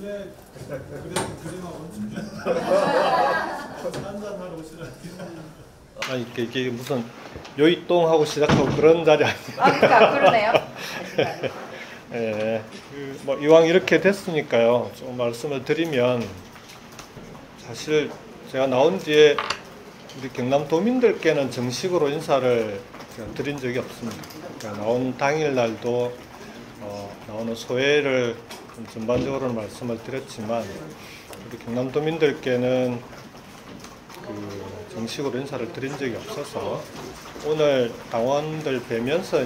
원래 그림하고 한잔하러 오시라니까. 아니 이게 무슨 요이똥하고 시작하고 그런 자리 아니에요? 아, 그러니까 그러네요. 예, 뭐 이왕 이렇게 됐으니까요. 좀 말씀을 드리면 사실 제가 나온 뒤에 우리 경남도민들께는 정식으로 인사를 제가 드린 적이 없습니다. 그러니까 나온 당일 날도 나오는 소회를 좀 전반적으로는 말씀을 드렸지만 우리 경남도민들께는 정식으로 인사를 드린 적이 없어서 오늘 당원들 뵈면서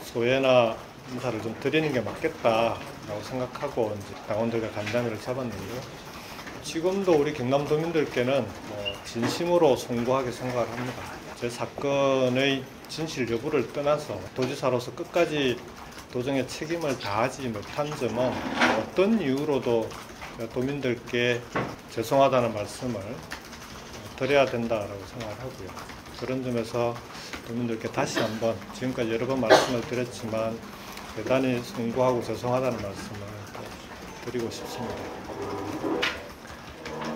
소회나 인사를 좀 드리는 게 맞겠다라고 생각하고 이제 당원들과 간담회를 잡았는데요. 지금도 우리 경남도민들께는 진심으로 송구하게 생각을 합니다. 제 사건의 진실 여부를 떠나서 도지사로서 끝까지 도정의 책임을 다하지 못한 점은 어떤 이유로도 도민들께 죄송하다는 말씀을 드려야 된다라고 생각을 하고요. 그런 점에서 도민들께 다시 한번 지금까지 여러 번 말씀을 드렸지만 대단히 송구하고 죄송하다는 말씀을 드리고 싶습니다.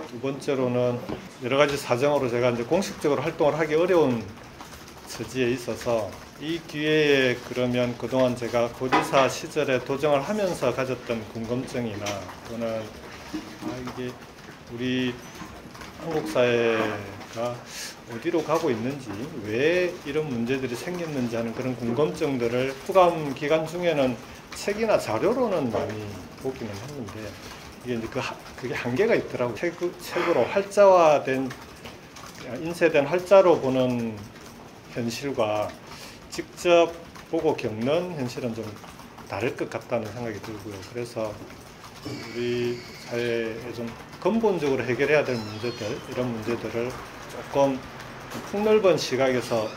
두 번째로는 여러 가지 사정으로 제가 이제 공식적으로 활동을 하기 어려운 처지에 있어서 이 기회에 그러면 그동안 제가 도지사 시절에 도정을 하면서 가졌던 궁금증이나 또는 이게 우리 한국 사회가 어디로 가고 있는지 왜 이런 문제들이 생겼는지 하는 그런 궁금증들을 후감 기간 중에는 책이나 자료로는 많이 보기는 했는데 이게 이제 그게 한계가 있더라고요. 책으로 활자화된 인쇄된 활자로 보는 현실과 직접 보고 겪는 현실은 좀 다를 것 같다는 생각이 들고요. 그래서 우리 사회에 좀 근본적으로 해결해야 될 문제들, 이런 문제들을 조금 폭넓은 시각에서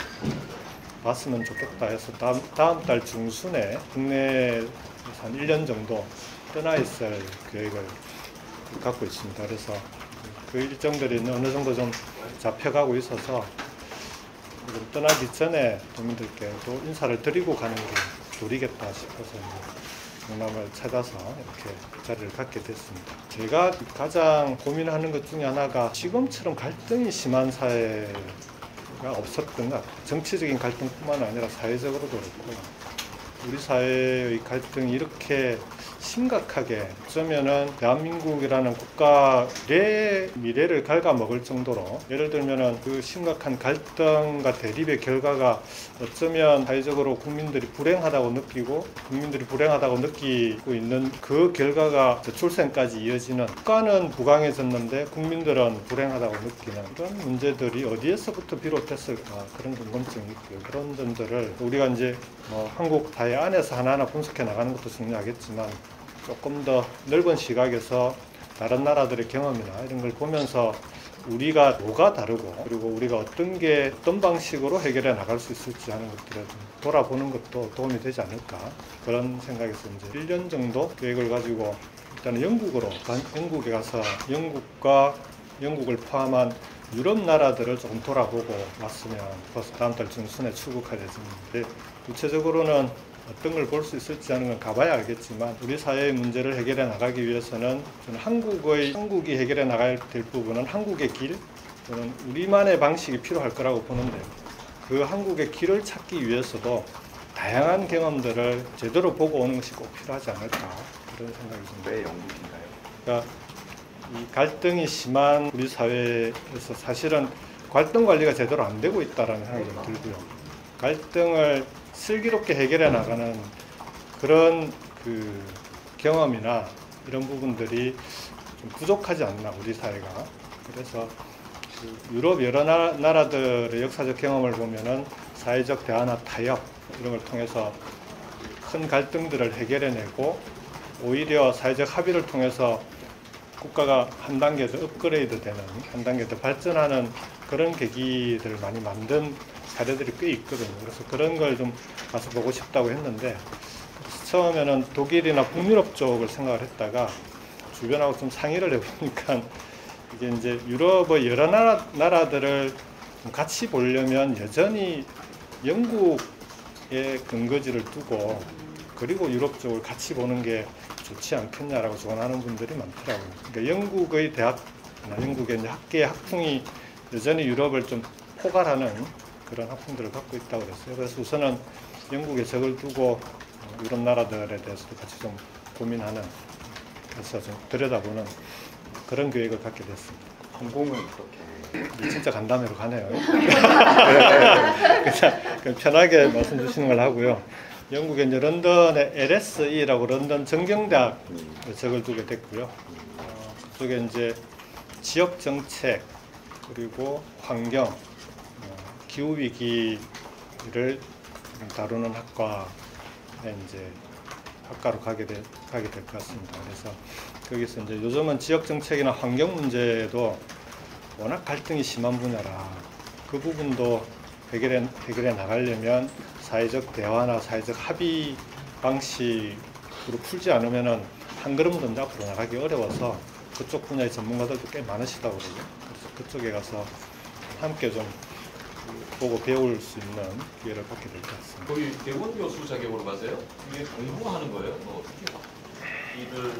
봤으면 좋겠다 해서 다음 달 중순에 국내에서 한 1년 정도 떠나 있을 계획을 갖고 있습니다. 그래서 그 일정들이 어느 정도 좀 잡혀가고 있어서 떠나기 전에 도민들께도 인사를 드리고 가는 게 도리겠다 싶어서 경남을 찾아서 이렇게 자리를 갖게 됐습니다. 제가 가장 고민하는 것 중에 하나가 지금처럼 갈등이 심한 사회가 없었던 것 같아요. 정치적인 갈등뿐만 아니라 사회적으로도 그렇고 우리 사회의 갈등이 이렇게 심각하게 어쩌면은 대한민국이라는 국가의 미래를 갉아먹을 정도로 예를 들면은 그 심각한 갈등과 대립의 결과가 어쩌면 사회적으로 국민들이 불행하다고 느끼고 국민들이 불행하다고 느끼고 있는 그 결과가 저출생까지 이어지는 국가는 부강해졌는데 국민들은 불행하다고 느끼는 그런 문제들이 어디에서부터 비롯됐을까 그런 궁금증이 있고요. 그런 점들을 우리가 이제 한국 사회 안에서 하나하나 분석해 나가는 것도 중요하겠지만 조금 더 넓은 시각에서 다른 나라들의 경험이나 이런 걸 보면서 우리가 뭐가 다르고 그리고 우리가 어떤 방식으로 해결해 나갈 수 있을지 하는 것들을 좀 돌아보는 것도 도움이 되지 않을까 그런 생각에서 이제 1년 정도 계획을 가지고 일단은 영국에 가서 영국을 포함한 유럽 나라들을 조금 돌아보고 왔으면 벌써 다음 달 중순에 출국할 예정인데 구체적으로는 어떤 걸 볼 수 있을지 하는 건 가봐야 알겠지만 우리 사회의 문제를 해결해 나가기 위해서는 저는 한국이 해결해 나가야 될 부분은 한국의 길 또는 우리만의 방식이 필요할 거라고 보는데 그 한국의 길을 찾기 위해서도 다양한 경험들을 제대로 보고 오는 것이 꼭 필요하지 않을까 그런 생각이 듭니다. 왜 영국인가요? 그러니까 이 갈등이 심한 우리 사회에서 사실은 갈등 관리가 제대로 안 되고 있다는 생각이 좀 들고요. 갈등을 슬기롭게 해결해 나가는 그런 경험이나 이런 부분들이 좀 부족하지 않나 우리 사회가. 그래서 유럽 여러 나라들의 역사적 경험을 보면은 사회적 대화나 타협 이런 걸 통해서 큰 갈등들을 해결해내고 오히려 사회적 합의를 통해서 국가가 한 단계 더 업그레이드되는 한 단계 더 발전하는 그런 계기들을 많이 만든 사례들이 꽤 있거든요. 그래서 그런 걸 좀 가서 보고 싶다고 했는데 처음에는 독일이나 북유럽 쪽을 생각을 했다가 주변하고 좀 상의를 해보니까 이게 이제 유럽의 여러 나라들을 같이 보려면 여전히 영국에 근거지를 두고 그리고 유럽 쪽을 같이 보는 게 좋지 않겠냐라고 조언하는 분들이 많더라고요. 그러니까 영국의 대학이나 영국의 이제 학계의 학풍이 여전히 유럽을 좀 포괄하는 그런 학풍들을 갖고 있다고 그랬어요. 그래서 우선은 영국에 적을 두고 유럽 나라들에 대해서도 같이 좀 고민하는, 그래서 좀 들여다보는 그런 계획을 갖게 됐습니다. 전공은 그렇게 진짜 간담회로 가네요. 그냥 편하게 말씀 주시는 걸 하고요. 영국의 이제 런던의 LSE라고 런던 정경대학 적을 두게 됐고요. 그쪽에 이제 지역 정책 그리고 환경, 기후 위기를 다루는 학과에 이제 학과로 가게 될 것 같습니다. 그래서 거기서 이제 요즘은 지역 정책이나 환경 문제도 워낙 갈등이 심한 분야라 그 부분도 해결해 나가려면 사회적 대화나 사회적 합의 방식으로 풀지 않으면은 한 걸음도 앞으로 나가기 어려워서 그쪽 분야의 전문가들도 꽤 많으시다고 그러죠. 그래서 그쪽에 가서 함께 좀 보고 배울 수 있는 기회를 갖게 될 것 같습니다. 거기 대권 교수 자격으로 가세요? 이게 공부하는 거예요? 뭐 어떻게 이들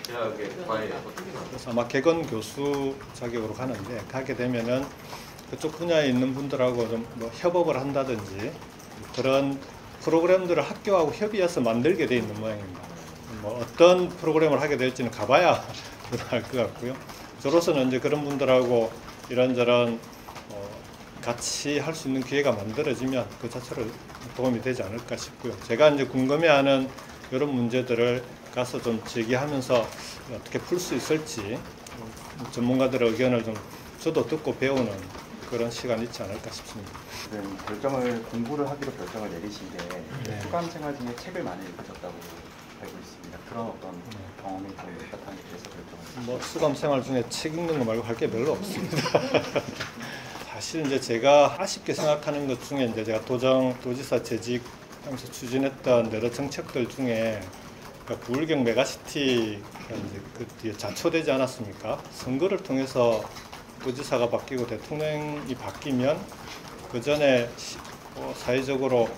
대학에 과에 어떻게 가요? 그래서 아마 개건 교수 자격으로 가는데 가게 되면은 그쪽 분야에 있는 분들하고 좀 뭐 협업을 한다든지 그런 프로그램들을 학교하고 협의해서 만들게 돼 있는 모양입니다. 뭐 어떤 프로그램을 하게 될지는 가봐야 알 것 같고요. 저로서는 이제 그런 분들하고 이런저런 같이 할 수 있는 기회가 만들어지면 그 자체로 도움이 되지 않을까 싶고요. 제가 이제 궁금해하는 이런 문제들을 가서 좀 제기하면서 어떻게 풀 수 있을지 전문가들의 의견을 좀 저도 듣고 배우는 그런 시간이 있지 않을까 싶습니다. 지금 공부를 하기로 결정을 내리신 게 네. 수강 생활 중에 책을 많이 읽으셨다고 알고 있습니다. 그런 어떤 경험이 좀 바탕이 돼서 결정을 뭐 수감 생활 중에 책 읽는 거 말고 할 게 별로 없습니다. 사실 이제 제가 아쉽게 생각하는 것 중에 이제 제가 도지사 재직하면서 추진했던 여러 정책들 중에 그러니까 부울경 메가시티가 이제 그 뒤에 자초되지 않았습니까? 선거를 통해서 도지사가 바뀌고 대통령이 바뀌면 그 전에 사회적으로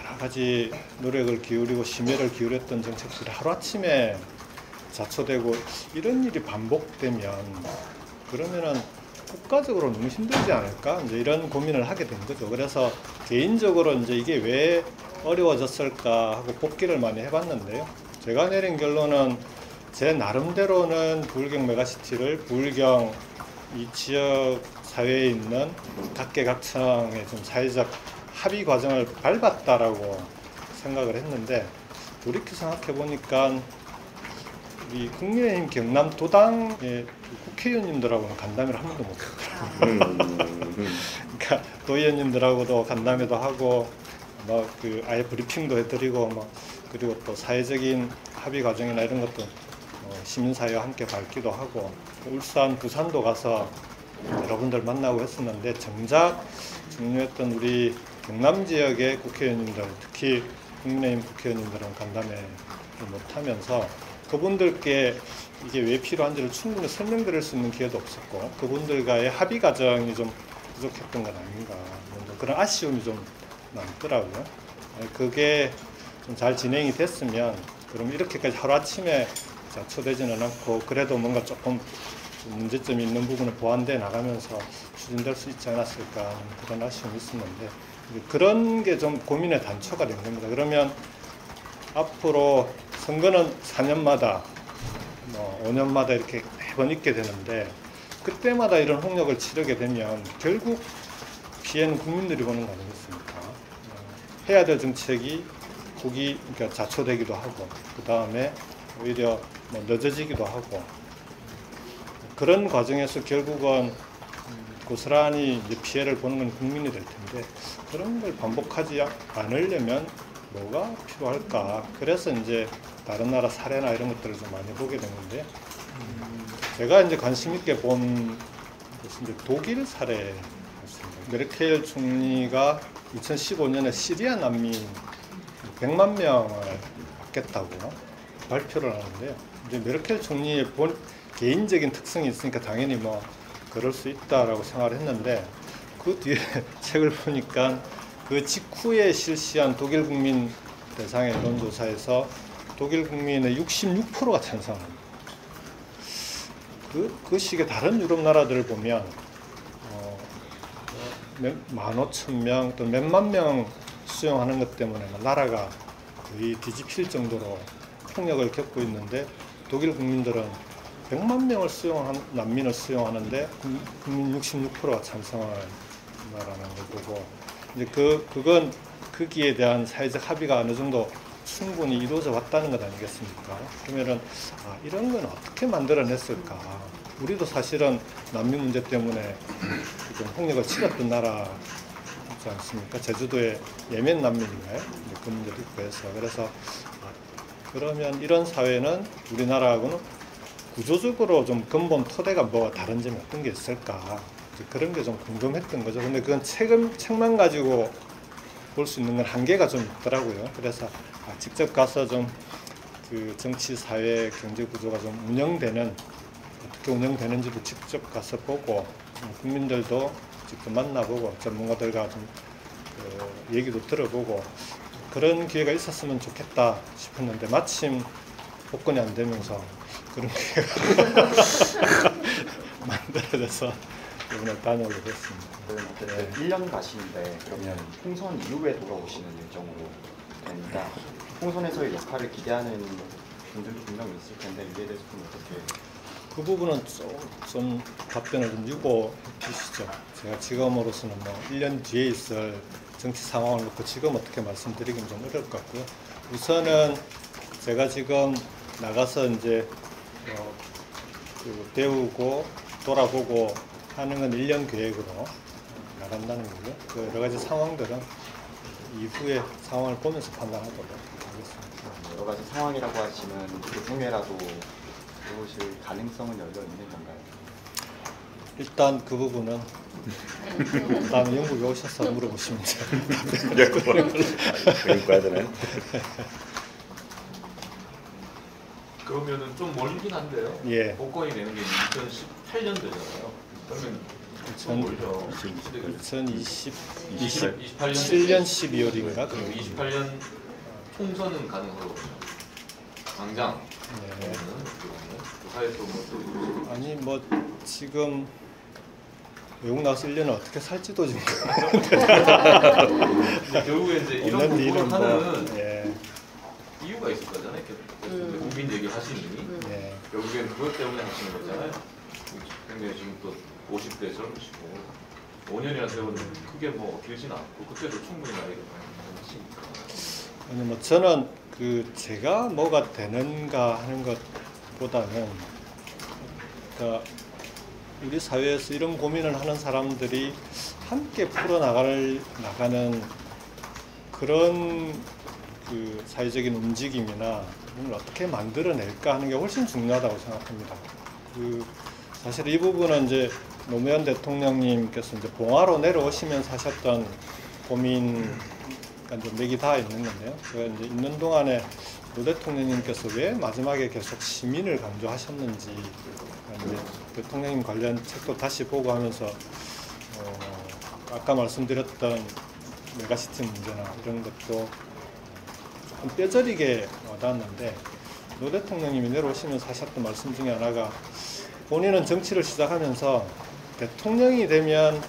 여러 가지 노력을 기울이고 심혈을 기울였던 정책들이 하루아침에 자초되고 이런 일이 반복되면 그러면은 국가적으로 너무 힘들지 않을까? 이제 이런 고민을 하게 된 거죠. 그래서 개인적으로 이제 이게 왜 어려워졌을까 하고 복기를 많이 해봤는데요. 제가 내린 결론은 제 나름대로는 부울경 메가시티를 부울경 이 지역 사회에 있는 각계각층의 좀 사회적 합의 과정을 밟았다라고 생각을 했는데 돌이켜 생각해 보니까 우리 국민의힘 경남도당의 국회의원님들하고는 간담회를 한 번도 못 했더라고요. 그러니까 도의원님들하고도 간담회도 하고 뭐 그 아예 브리핑도 해드리고 뭐 그리고 또 사회적인 합의 과정이나 이런 것도 시민사회와 함께 밝기도 하고 울산, 부산도 가서 여러분들 만나고 했었는데 정작 중요했던 우리 경남 지역의 국회의원님들 특히 국민의힘 국회의원님들은 간담회를 못하면서 그분들께 이게 왜 필요한지를 충분히 설명드릴 수 있는 기회도 없었고 그분들과의 합의 과정이 좀 부족했던 건 아닌가 그런 아쉬움이 좀 남더라고요. 그게 좀 잘 진행이 됐으면 그럼 이렇게까지 하루아침에 자초되지는 않고 그래도 뭔가 조금 문제점이 있는 부분을 보완돼 나가면서 추진될 수 있지 않았을까 하는 그런 아쉬움이 있었는데 그런 게 좀 고민의 단초가 된 겁니다. 그러면 앞으로 선거는 4년마다 5년마다 이렇게 매번 있게 되는데 그때마다 이런 홍역을 치르게 되면 결국 피해는 국민들이 보는 거 아니겠습니까? 해야 될 정책이 그러니까 자초되기도 하고 그 다음에 오히려 늦어지기도 하고 그런 과정에서 결국은 고스란히 이제 피해를 보는 건 국민이 될 텐데 그런 걸 반복하지 않으려면 뭐가 필요할까? 그래서 이제 다른 나라 사례나 이런 것들을 좀 많이 보게 되는데 제가 이제 관심 있게 본 것은 이제 독일 사례였습니다. 메르켈 총리가 2015년에 시리아 난민 100만 명을 받겠다고 발표를 하는데요. 이제 메르켈 총리의 개인적인 특성이 있으니까 당연히 뭐 그럴 수 있다라고 생각을 했는데 그 뒤에 책을 보니까 그 직후에 실시한 독일 국민 대상의 여론조사에서 독일 국민의 66%가 찬성합니다. 그 식의 다른 유럽 나라들을 보면 15,000명 또 몇만 명 수용하는 것 때문에 나라가 거의 뒤집힐 정도로 폭력을 겪고 있는데 독일 국민들은 100만 명을 난민을 수용하는데 국민 66%가 찬성을 한다라는 걸 보고 이제 그건 거기에 대한 사회적 합의가 어느 정도 충분히 이루어져 왔다는 것 아니겠습니까? 그러면은 이런 건 어떻게 만들어냈을까? 우리도 사실은 난민 문제 때문에 좀 폭력을 치렀던 나라지 않습니까? 제주도에 예멘 난민인가요? 그 문제도 있고 해서 그래서 그러면 이런 사회는 우리나라하고는 구조적으로 좀 근본 토대가 뭐가 다른 점이 어떤 게 있을까? 그런 게 좀 궁금했던 거죠. 근데 그건 책만 가지고 볼 수 있는 건 한계가 좀 있더라고요. 그래서 직접 가서 좀 그 정치, 사회, 경제 구조가 좀 어떻게 운영되는지도 직접 가서 보고 국민들도 직접 만나보고 전문가들과 좀 얘기도 들어보고 그런 기회가 있었으면 좋겠다 싶었는데 마침 복권이 안 되면서 그런 기회가 만들어져서 이번에 다녀오게 됐습니다. 어쨌든 1년 가시는데 그러면 총선 이후에 돌아오시는 일정으로 되니까 총선에서의 역할을 기대하는 분들도 분명히 있을 텐데 이에 대해서 좀 어떻게? 그 부분은 좀 답변을 좀 유고 주시죠. 제가 지금으로서는 1년 뒤에 있을 정치 상황을 놓고 지금 어떻게 말씀드리기는 좀 어려울 것 같고요. 우선은 제가 지금 나가서 이제 배우고 돌아보고 하는 건 1년 계획으로 나간다는 거고요. 그 여러 가지 상황들은 이후에 상황을 보면서 판단하도록 하겠습니다. 여러 가지 상황이라고 하시면 그 중에라도 들어오실 가능성은 열려 있는 건가요? 일단 그 부분은 다음에 영국에 오셔서 물어보시면 돼요. 그러니까 되네. 그러면은 좀 멀긴 한데요. 예. 복권이 되는 게 2018년도잖아요. 그러면 좀 멀죠. 2027년 12월인가? 그리고 28년 총선은 가능하고 당장. 네. 조사에서 뭐 아니 지금 외국 나와서 1년을 어떻게 살지도 지금 결국에 이제 이런 없는 부분을 일은 하는 예. 이유가 있을 거잖아요. 국민 얘기 하시니 예. 결국엔 그것 때문에 하시는 거잖아요. 근데 지금 또 50대 젊으시고 5년이나 세월은 크게 길진 않고 그때도 충분히 나이가 많으시니까. 아니 저는 제가 뭐가 되는가 하는 것보다는 그러니까 우리 사회에서 이런 고민을 하는 사람들이 함께 나가는 그런 사회적인 움직임이나 이걸 어떻게 만들어낼까 하는 게 훨씬 중요하다고 생각합니다. 사실 이 부분은 이제 노무현 대통령님께서 이제 봉화로 내려오시면서 하셨던 고민과 좀 맥이 닿아 있는 건데요. 제가 이제 있는 동안에 노 대통령님께서 왜 마지막에 계속 시민을 강조하셨는지 이제 대통령님 관련 책도 다시 보고 하면서 아까 말씀드렸던 메가시티 문제나 이런 것도 조금 뼈저리게 와닿았는데 노 대통령님이 내려오시면서 하셨던 말씀 중에 하나가 본인은 정치를 시작하면서 대통령이 되면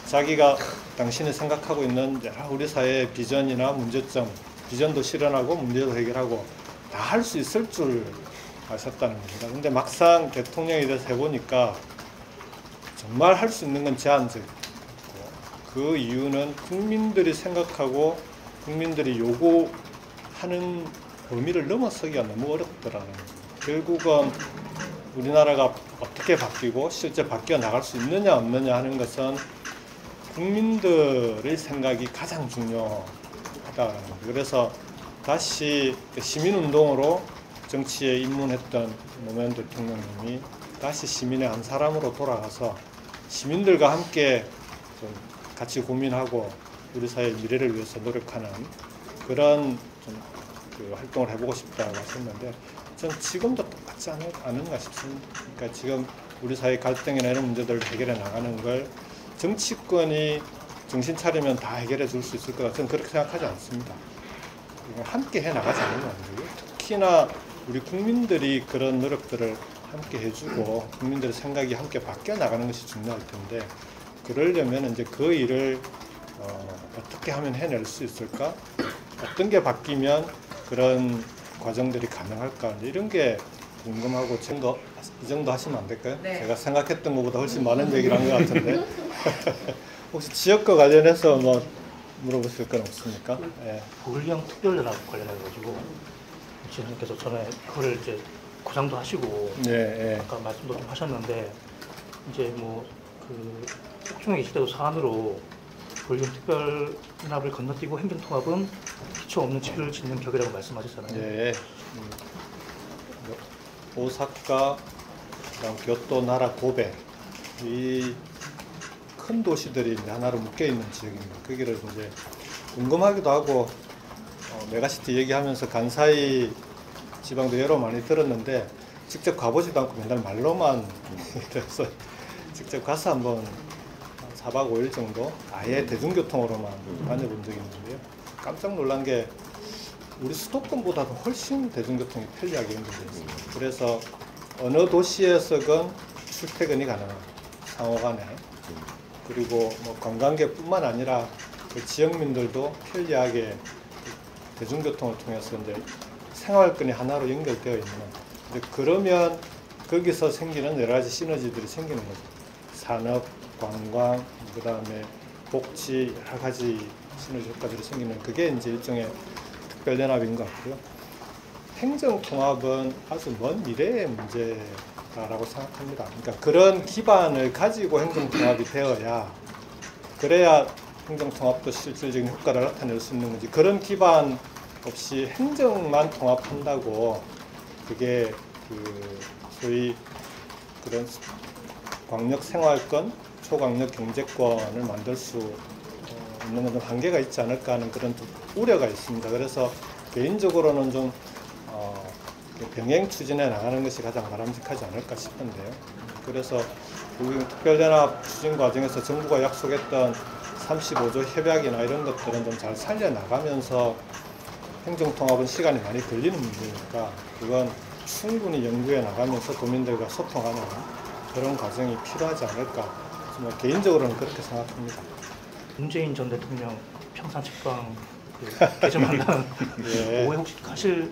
자기가 당신이 생각하고 있는 우리 사회의 비전이나 문제점, 비전도 실현하고 문제도 해결하고 다 할 수 있을 줄 아셨다는 겁니다. 근데 막상 대통령이 돼서 해보니까 정말 할 수 있는 건 제한적이고 그 이유는 국민들이 생각하고 국민들이 요구하는 범위를 넘어서기가 너무 어렵더라는 거예요. 결국은 우리나라가 어떻게 바뀌고 실제 바뀌어 나갈 수 있느냐 없느냐 하는 것은 국민들의 생각이 가장 중요하다는 거예요. 그래서 다시 시민운동으로 정치에 입문했던 노무현 대통령님이 다시 시민의 한 사람으로 돌아가서 시민들과 함께 좀 같이 고민하고 우리 사회의 미래를 위해서 노력하는 그런 좀 활동을 해보고 싶다고 하셨는데 전 지금도 똑같지 않은가 싶습니다. 그러니까 지금 우리 사회 갈등이나 이런 문제들을 해결해 나가는 걸 정치권이 정신 차리면 다 해결해 줄 수 있을 것 같아요. 저는 그렇게 생각하지 않습니다. 함께 해 나가자는 거예요. 특히나 우리 국민들이 그런 노력들을 함께 해주고 국민들의 생각이 함께 바뀌어 나가는 것이 중요할 텐데 그러려면 이제 그 일을 어떻게 하면 해낼 수 있을까? 어떤 게 바뀌면 그런 과정들이 가능할까? 이런 게 궁금하고 이 정도 하시면 안 될까요? 네. 제가 생각했던 것보다 훨씬 많은 얘기를 한 것 같은데 혹시 지역과 관련해서 뭐 물어보실 건 없습니까? 예. 보울령 특별연합 관련해가지고 지사님께서 전에 그거를 이제 구상도 하시고 예, 예. 아까 말씀도 좀 하셨는데 이제 뭐 그 국중에 계실 때도 사안으로 보울령 특별연합을 건너뛰고 행정통합은 기초 없는 치료를 짓는 격이라고 말씀하셨잖아요. 예. 오사카, 그다음 교토, 나라, 고베 이 큰 도시들이 이제 하나로 묶여 있는 지역입니다. 거기를 이제 궁금하기도 하고 메가시티 얘기하면서 간사이 지방도 여러 많이 들었는데 직접 가보지도 않고 맨날 말로만 그래서 직접 가서 한번 4박 5일 정도 아예 대중교통으로만 다녀본 적이 있는데요. 깜짝 놀란 게 우리 수도권보다도 훨씬 대중교통이 편리하게 연결되어 있습니다. 그래서 어느 도시에서건 출퇴근이 가능한 상호간에 그리고 뭐 관광객뿐만 아니라 그 지역민들도 편리하게 대중교통을 통해서 이제 생활권이 하나로 연결되어 있는 이제 그러면 거기서 생기는 여러 가지 시너지들이 생기는 거죠. 산업, 관광, 그 다음에 복지 여러 가지 시너지 효과들이 생기는 그게 이제 일종의 특별연합인 것 같고요. 행정통합은 아주 먼 미래의 문제다라고 생각합니다. 그러니까 그런 기반을 가지고 행정통합이 되어야 그래야 행정통합도 실질적인 효과를 나타낼 수 있는 거지. 그런 기반 없이 행정만 통합한다고 그게 그 소위 그런 광역 생활권, 초광역 경제권을 만들 수 있는 건 한계가 있지 않을까 하는 그런 좀 우려가 있습니다. 그래서 개인적으로는 좀 병행 추진해 나가는 것이 가장 바람직하지 않을까 싶은데요. 그래서 특별연합 추진 과정에서 정부가 약속했던 35조 협약이나 이런 것들은 좀 잘 살려나가면서 행정통합은 시간이 많이 걸리는 문제니까 그건 충분히 연구해 나가면서 도민들과 소통하는 그런 과정이 필요하지 않을까. 정말 개인적으로는 그렇게 생각합니다. 문재인 전 대통령 평산 책방 그 개점한다는 예. 오해 혹시 가실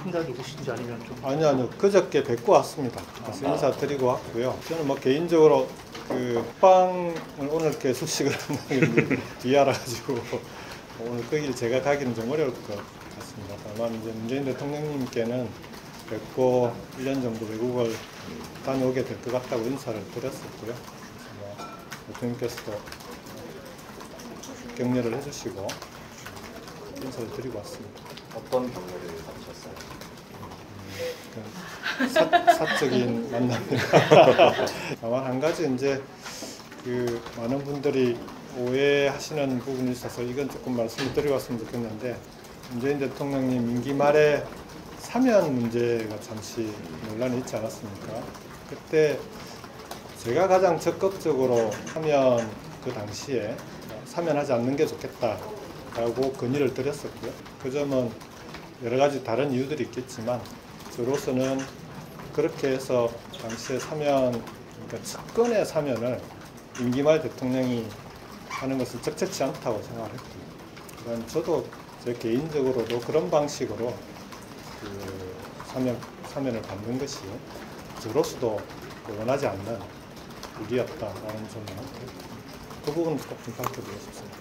생각이 있으신지 아니면 좀 아니요. 그저께 뵙고 왔습니다. 그래서 인사드리고 왔고요. 저는 뭐 개인적으로 그 빵을 오늘 이렇게 소식을 한다는 뒤에 알아가지고 오늘 거기를 제가 가기는 좀 어려울 것 같습니다. 다만 이제 문재인 대통령님께는 뵙고 1년 정도 외국을 다녀오게 될 것 같다고 인사를 드렸었고요. 그래서 뭐 대통령께서도 격려를 해주시고 인사를 드리고 왔습니다. 어떤 격려를 받으셨어요? 사적인 만남입니다. 다만 한 가지 이제 그 많은 분들이 오해하시는 부분이 있어서 이건 조금 말씀을 드리고 왔으면 좋겠는데 문재인 대통령님 임기 말에 사면 문제가 잠시 논란이 있지 않았습니까? 그때 제가 가장 적극적으로 사면 그 당시에 사면하지 않는 게 좋겠다라고 건의를 드렸었고요. 그 점은 여러 가지 다른 이유들이 있겠지만 저로서는 그렇게 해서 당시에 사면, 그러니까 측근의 사면을 임기 말 대통령이 하는 것은 적절치 않다고 생각을 했고요. 그다음 저도 제 개인적으로도 그런 방식으로 그 사면을 받는 것이 저로서도 원하지 않는 일이었다라는 점을 그 부분은 조금 밝혀드리고 싶습니다.